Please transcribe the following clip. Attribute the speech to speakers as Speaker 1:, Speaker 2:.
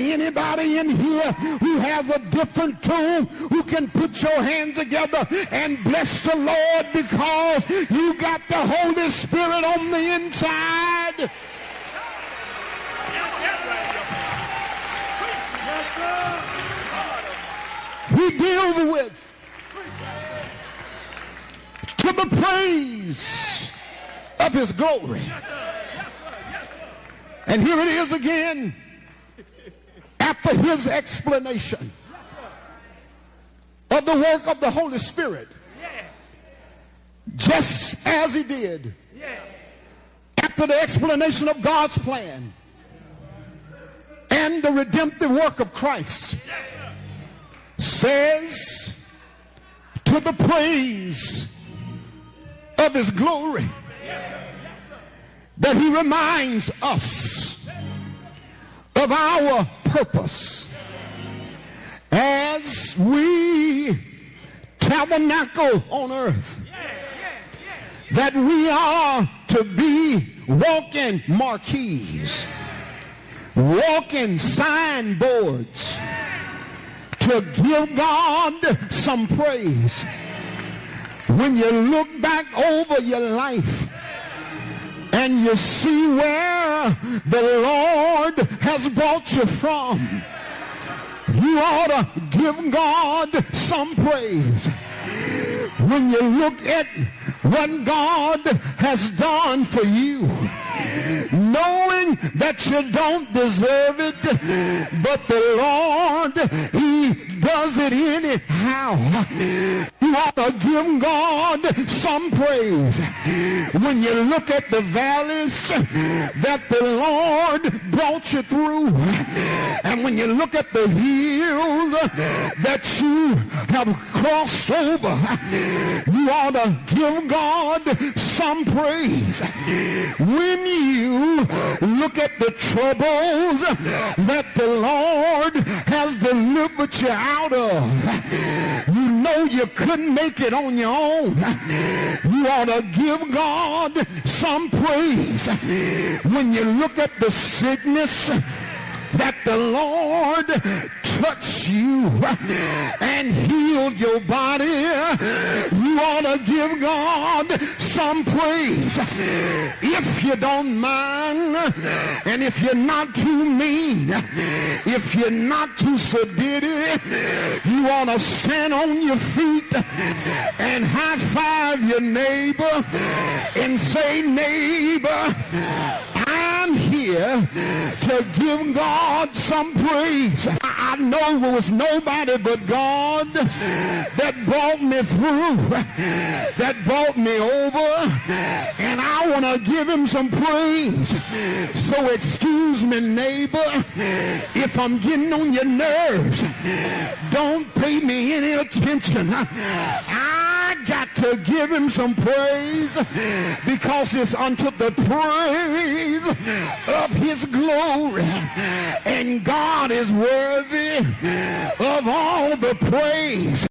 Speaker 1: anybody in here who has a different tune, who can put your hands together and bless the Lord because you got the Holy Spirit on the inside? He deals with to the praise of his glory. And here it is again, after his explanation of the work of the Holy Spirit, just as he did after the explanation of God's plan and the redemptive work of Christ, says to the praise of his glory that he reminds us of our purpose as we tabernacle on earth, that we are to be walking marquees, walking signboards, to give God some praise. When you look back over your life and you see where the Lord has brought you from, you ought to give God some praise. When you look at what God has done for you, knowing that you don't deserve it, but the Lord, he does it anyhow, you ought to give God some praise. When you look at the valleys that the Lord brought you through, and when you look at the hills that you have crossed over, you ought to give God some praise. When you look at the troubles that the Lord has delivered you out of, you know you couldn't make it on your own. You ought to give God some praise. When you look at the sickness that the Lord touched you and healed your body, you ought to give God some praise. If you don't mind, and if you're not too mean, if you're not too sedity, you ought to stand on your feet and high five your neighbor and say, neighbor, I'm here to give God some praise. I know it was nobody but God that brought me through, that brought me over, and I want to give him some praise. So excuse me, neighbor, if I'm getting on your nerves. Don't pay me any attention. I got to give him some praise because it's unto the praise of his glory, and God is worthy of all the praise.